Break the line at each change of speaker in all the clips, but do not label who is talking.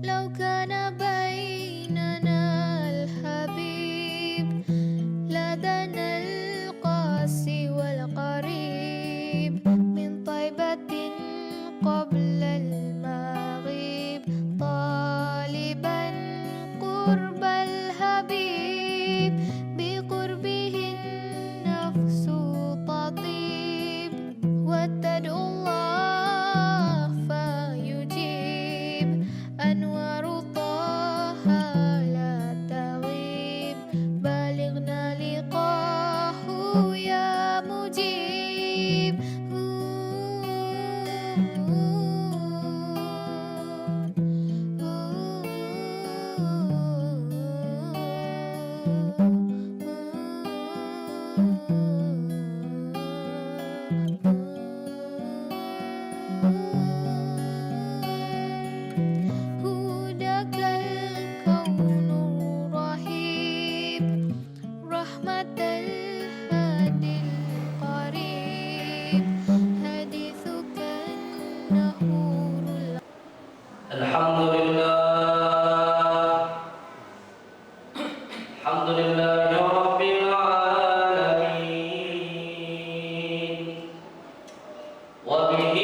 لو كان بيننا الحبيب لدنا القاسي والقريب من طيبة قبل المغيب طالبا قرب الحبيب بقربه النفس تطيب وتدعو الله فيجيب أنوار طه لا تغيب بلغنا لقاه يا مجيب هداك الكون رهيب رحمة الهادي القريب حديثك النهور
الحمد لله الحمد لله رب العالمين وبه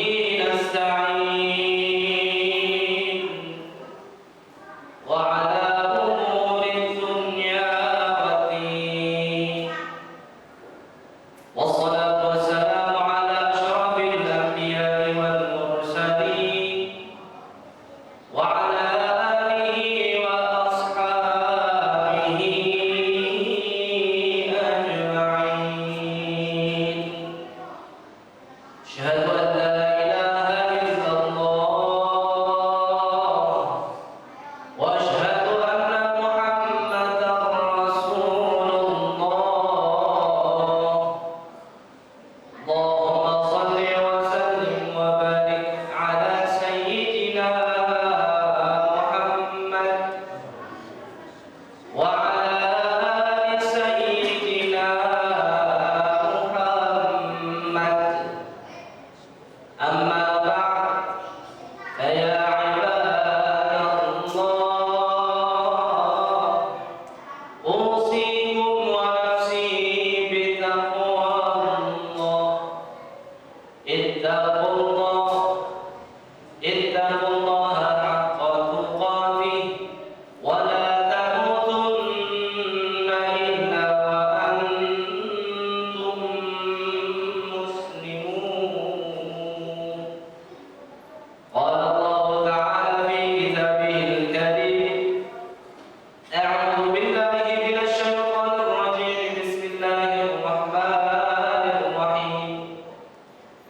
نستعين وعلى أمور الدنيا والدين والصلاة والسلام على أشرف الأنبياء والمرسلين وعلى آله وأصحابه أجمعين أشهد أن لا إله إلا الله وأشهد أن محمدا رسول الله اللهم صل وسلم وبارك على سيدنا محمد وعلى آل سيدنا محمد أما بعد فيا عباد الله أوصيكم ونفسي بتقوى الله اتقوا الله حق تقاته ولا تموتن إلا وأنتم مسلمون قال الله تعالى في كتابه الكريم أعوذ بالله من الشيطان الرجيم بسم الله الرحمن الرحيم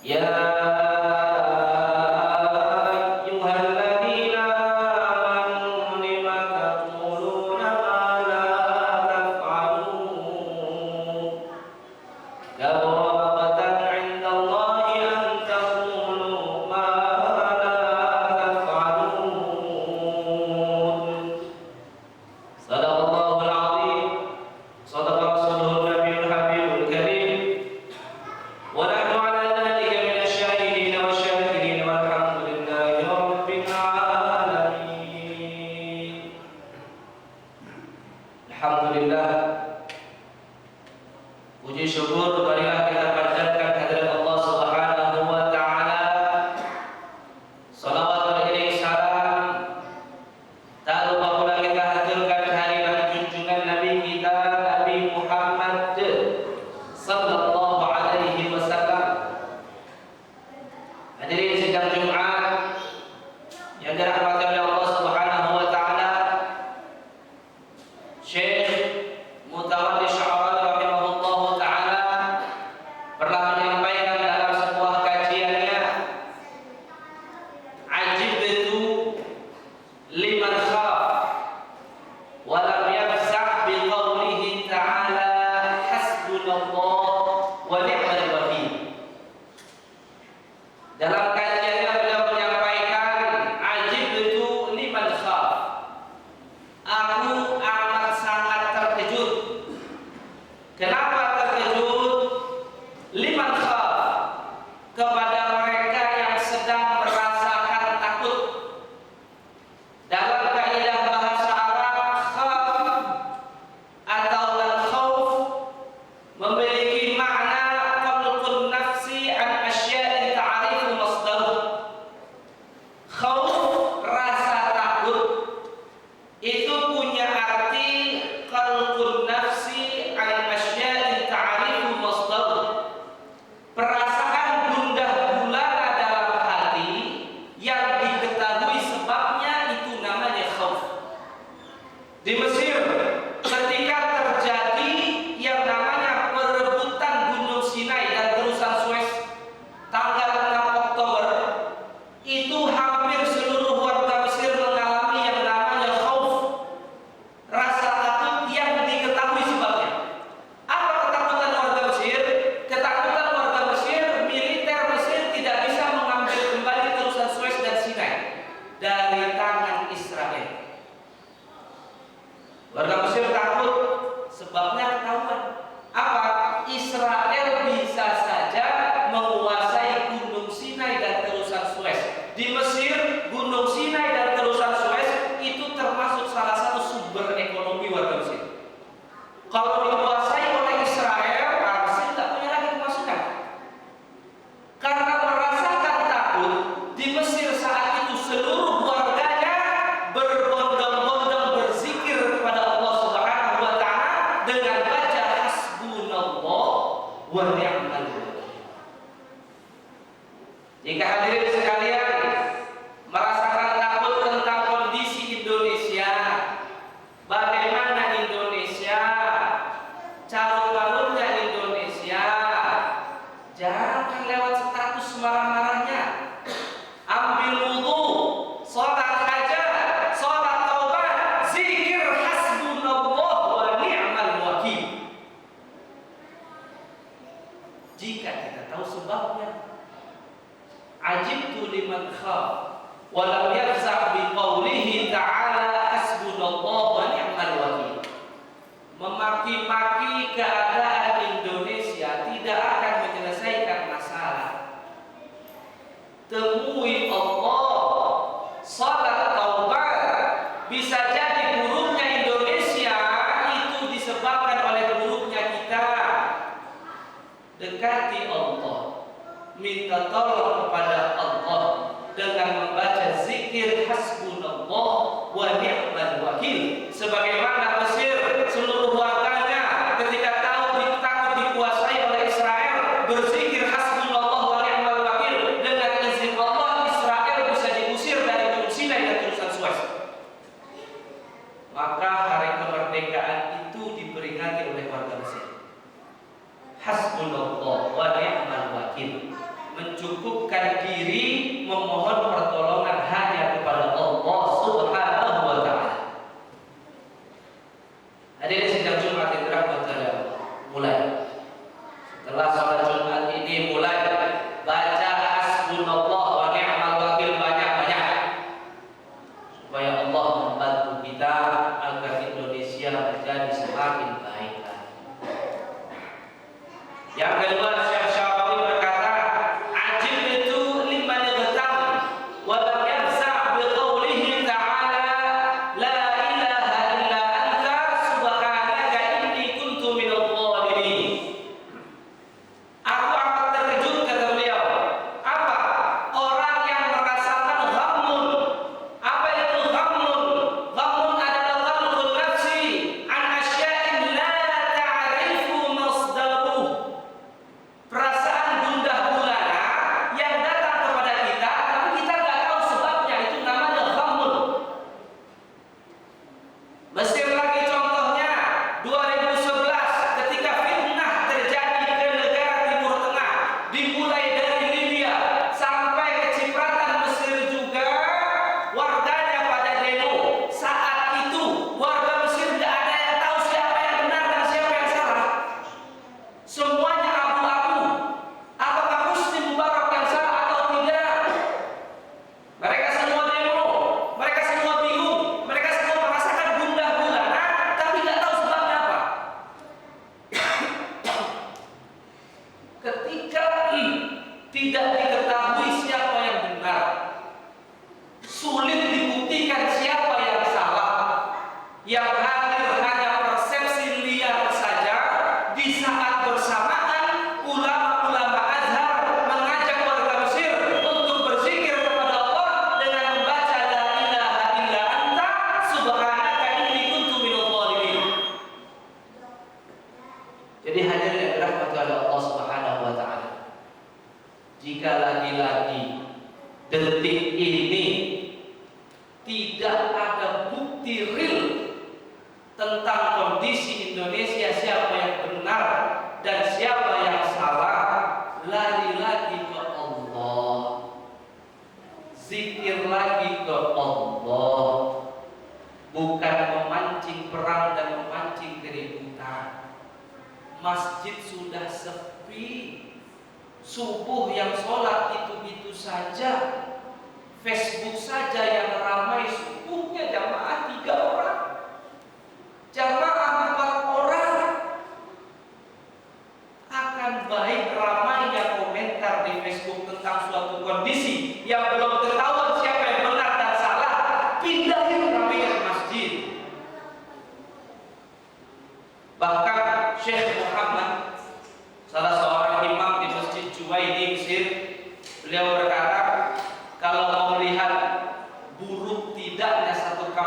يا أيها الذين Warga Mesir takut, sebabnya ketahuan. Apa? Israel bisa saja menguasai Gunung Sinai dan terusan Suez. Di Mesir, Gunung Sinai dan terusan Suez itu termasuk salah satu sumber ekonomi warga Mesir. Kalau dikuasai oleh Israel, Mesir tidak punya lagi pemasukan. Karena merasakan takut, di Mesir saat itu seluruh warganya berbondong-bondong berzikir kepada Allah Subhanahu wa taala dengan baca hasbunallah wa ni'mal wakil. Jika hadirin sekalian merasakan takut tentang kondisi Indonesia, bagaimana Indonesia, carut-marutnya Indonesia, jangan lewat status marah-marahnya. Ambil wudu, sholat hajat, sholat taubat, zikir hasbunallah wa ni'mal wakil. Jika kita tahu sebabnya, ajibtu liman khaf wa lam yafza' bi qawlihi ta'ala hasbunallah wa ni'mal wakil. Memaki-maki keadaan Indonesia tidak akan menyelesaikan masalah. Temui Allah, salat taubat. Bisa jadi buruknya Indonesia itu disebabkan oleh buruknya kita. Dekati Allah, minta tolong kepada Allah dengan membaca zikir hasbunallah wa ni'mal wakil. Sebagaimana Mesir, seluruh warganya ketika takut dikuasai oleh Israel berzikir hasbunallah wa ni'mal wakil. Dengan izin Allah, Israel bisa diusir dari Gunung Sinai dan terusan Suez. Maka hari kemerdekaan itu diperingati oleh warga Mesir. Hasbunallah wa ni'mal wakil, mencukupkan diri memohon pertolongan hanya kepada Allah Subhanahu wa taala. Hadirin sidang Jumat yang dirahmati Allah, mulai setelah salat Jumat ini mulai baca hasbunallah wa ni'mal wakil banyak-banyak supaya Allah membantu kita agar Indonesia menjadi semakin baik lagi. Yang kedua, Syekh Syarawi berkata, ajibtu liman igtam wa lam yafza' bi qawlihi ta'ala la ilaha illa anta subhanaka inni kuntu minadh dhalimin. Aku amat terkejut, kata beliau. Apa? Orang yang merasakan ghammun. Apa itu ghammun? Ghammun adalah qalqul nafsi an asya'in la ta'rifu masdaruh. Perasaan gundah gulana yang datang kepada kita, tapi kita nggak tahu sebabnya. Itu namanya ghammun. Mesir lagi contohnya 2011 ketika fitnah terjadi ke negara Timur Tengah, dimulai dari Libya sampai ke Cipratan Mesir juga, warganya pada demo. Saat itu warga Mesir nggak ada yang tahu siapa yang benar dan siapa yang salah. Semuanya abu-abu. Apakah Husni Mubarak yang salah atau tidak? Mereka semua demo, mereka semua bingung, mereka semua merasakan gundah gulana, tapi nggak tahu sebabnya apa. Ketika tidak diketahui siapa yang benar, sulit dibuktikan siapa yang salah, yang hadir hanya persepsi liar saja. Di saat bersamaan, ulama-ulama Azhar mengajak warga Mesir untuk berzikir kepada Allah dengan membaca la ilaha illa anta subhanaka inni kuntu minadh dhalimin. Jadi hadirin yang dirahmati oleh Allah Subhanahu wa taala, jika lagi-lagi detik ini tidak ada bukti real tentang kondisi Indonesia, siapa yang benar dan siapa yang salah, lari lagi ke Allah, zikir lagi ke Allah, bukan memancing perang dan memancing keributan. Masjid sudah sepi, subuh yang sholat itu saja, Facebook saja yang ramai subuhnya jamaah 3 orang.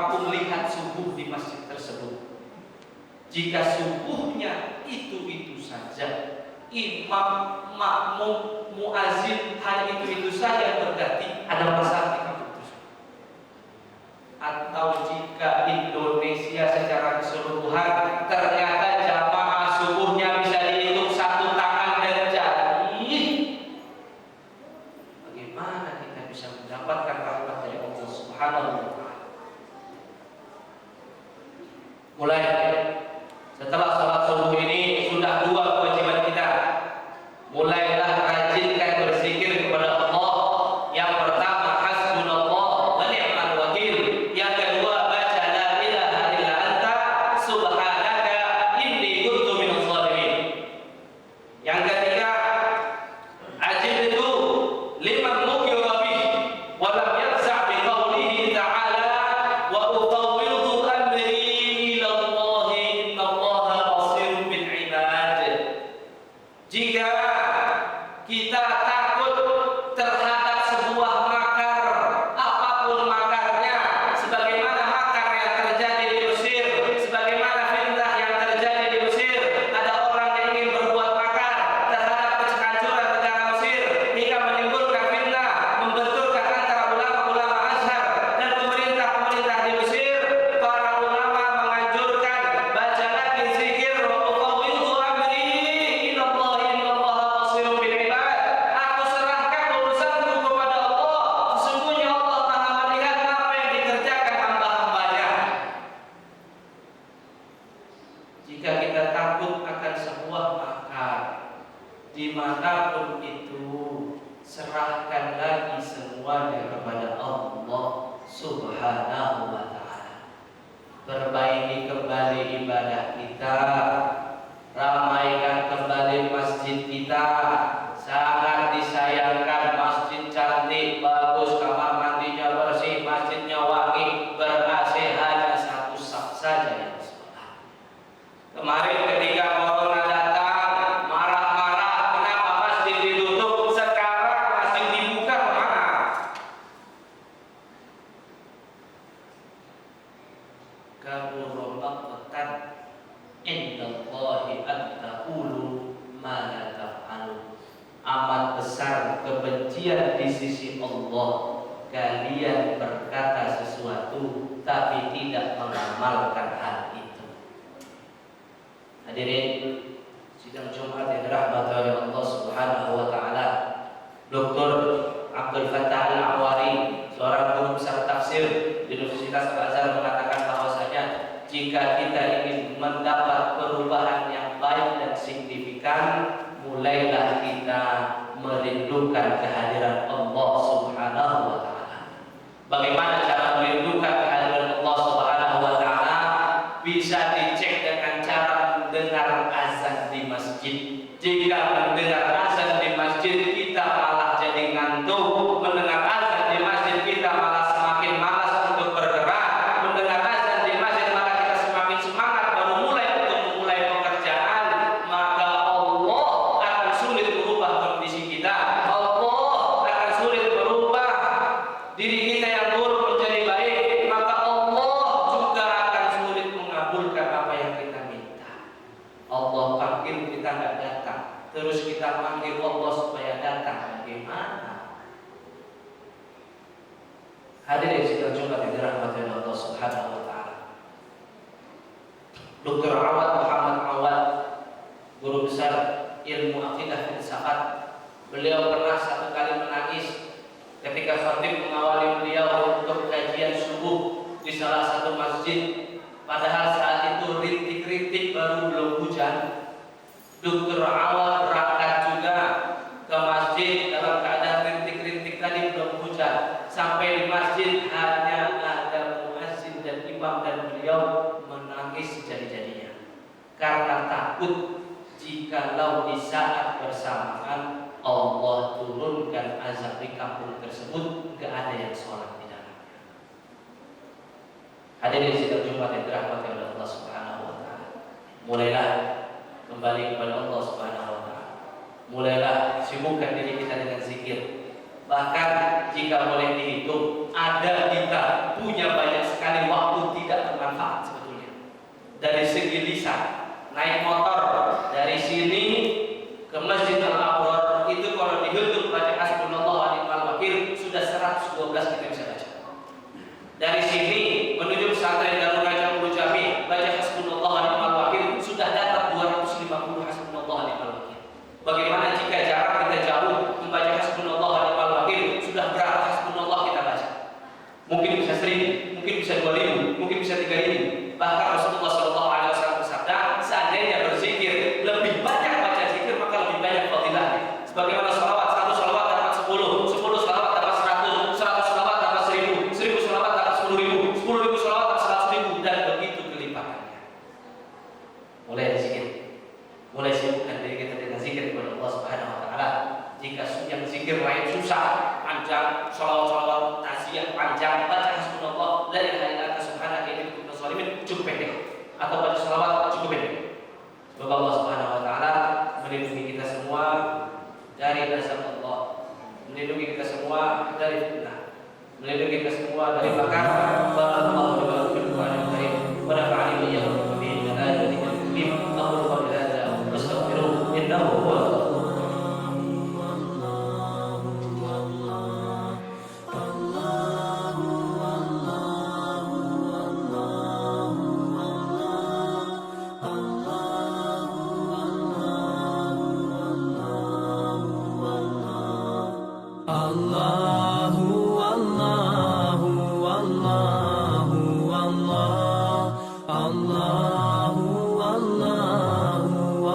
mampu melihat subuh di masjid tersebut. Jika subuhnya itu saja, imam, makmum, muazin hanya itu saja, berarti ada masalah di kampung tersebut. Atau jika Indonesia secara keseluruhan ternyata jamaah subuhnya bisa dihitung satu tangan dan jari, bagaimana kita bisa mendapatkan rahmat dari Allah Subhanahu wa Ta'ala? Mulai setelah salat subuh ini sudah dua kewajiban kita. Mulailah rajinkan berzikir kepada Allah. Yang pertama, hasbunallah wa ni'mal wakil. Yang kedua, baca la ilaha illa anta subhanaka inni kuntu minadh dhalimin. Yang ketiga, ajibtu liman nukira bih wa lam yafza' bi qawlihi ta'ala wa ufawwidu amri ila Allah innallaha basirun bil ibad. Jika kita takut terhadap sebuah makar, apapun makarnya, sebagaimana makar yang terjadi di Mesir, sebagaimana fitnah yang terjadi di Mesir, ada orang yang ingin berbuat makar terhadap kehancuran negara Mesir hingga menimbulkan fitnah, membenturkan antara ulama-ulama Azhar dan pemerintah-pemerintah di Mesir. Para ulama menganjurkan baca lagi zikir wa ufawwidu amri ila Allah innallaha basirun bil ibad. Aku serahkan urusanku kepada Allah, sesungguhnya Allah Maha melihat apa yang dikerjakan hamba-hambanya. Jika kita takut akan sebuah makar dimanapun itu, serahkan lagi semuanya kepada Allah Subhanahu wa Ta'ala. Perbaiki kembali ibadah kita, ramaikan kembali masjid kita. Sangat disayangkan masjid cantik, bagus, kamar mandinya bersih, masjidnya wangi, ber-AC, hanya satu saf saja yang sholat. Kemarin ketika corona datang, marah-marah kenapa masjid ditutup. Sekarang masjid dibuka, kemana? Kabura maqtan indallahi an taqulu ma la taf'alun. Amat besar kebencian di sisi Allah kalian berkata sesuatu tapi tidak mengamalkan hal itu. Hadirin sidang Jumat yang dirahmati oleh Allah Subhanahu wa Ta'ala, Dr. Abdul Fattah Al-Awari, seorang guru besar tafsir di Universitas Al-Azhar, mengatakan bahwasanya jika kita ingin mendapat perubahan yang baik dan signifikan, mulailah kita merindukan kehadiran Allah Subhanahu wa Ta'ala. Bagaimana cara merindukan kehadiran Allah Subhanahu wa Ta'ala? Bisa dicek dengan cara mendengar azan di masjid. Jika mendengar azan di masjid kita malah jadi ngantuk, mendengar azan di masjid kita malah semakin malas untuk bergerak, mendengar azan di masjid malah kita semakin semangat baru mulai untuk memulai pekerjaan, maka Allah akan sulit merubah kondisi kita. Allah akan sulit merubah diri kita yang buruk menjadi baik, maka Allah juga akan sulit mengabulkan apa yang kita minta. Allah panggil kita nggak datang, terus kita panggil Allah supaya datang, bagaimana? Hadirin sidang Jumat yang dirahmati oleh Allah Subhanahu wa Ta'ala, Dr. Awad Muhammad Awad, guru besar ilmu akidah filsafat, beliau pernah satu kali menangis ketika khatib mengawali beliau untuk kajian subuh di salah satu masjid. Padahal saat itu rintik-rintik baru belum hujan. Dr. Awad berangkat juga ke masjid dalam keadaan rintik-rintik tadi belum hujan. Sampai di masjid hanya ada muazzin dan imam, dan beliau menangis sejadi-jadinya karena takut jikalau di saat bersamaan Allah turunkan azab di kampung tersebut, gak ada yang sholat di dalamnya. Hadirin sidang Jumat yang dirahmati oleh Allah Subhanahu wa Ta'ala, mulailah kembali kepada Allah Subhanahu wa Ta'ala. Mulailah sibukkan diri kita dengan zikir. Bahkan jika boleh dihitung, ada kita punya banyak sekali waktu naik motor dari sini ke Masjid Al-Abrar itu kalau dihitung baca hasbunallah wa ni'mal wakil sudah 112 kita bisa baca. Dari sini menuju pesantren Darul Gajah Ulu Jami baca hasbunallah wa ni'mal wakil sudah dapat 250 hasbunallah wa ni'mal wakil. Bagaimana jika jarak kita jauh membaca hasbunallah wa ni'mal wakil sudah berapa hasbunallah kita baca? Mungkin bisa 1000, mungkin bisa 2000, mungkin bisa 3000. Bahkan Rasulullah SAW bersabda, seandainya berzikir lebih banyak baca zikir maka lebih banyak fadilahnya. Sebagaimana salawat, 1 salawat dapat 10, 10 salawat dapat 100, 100 salawat dapat 1000, 1000 salawat dapat 10.000, 10.000 salawat dapat 100.000 dan begitu kelimpahannya. Mulai dari zikir, mulai sibukkan diri kita dengan zikir kepada Allah Subhanahu Wa Taala. Jika yang zikir lain susah, panjang, salawat-salawat, tasbih panjang, baca hasbunallah, la ilaha illa anta subhanaka inni kuntu minaz zalimin cukup pendek, atau baca salawat cukup pendek. Semoga Allah Subhanahu Wa Taala melindungi kita semua dari azab Allah, melindungi kita semua dari fitnah, melindungi kita semua dari bakar. Barakallahu li wa lakum fil Qur'anil karim wa nafa'ani wa iyyakum bihi min ayatil karim. Aqulu qawli hadza wa astaghfiruh innahu huwal ghafurur rahim.
Allah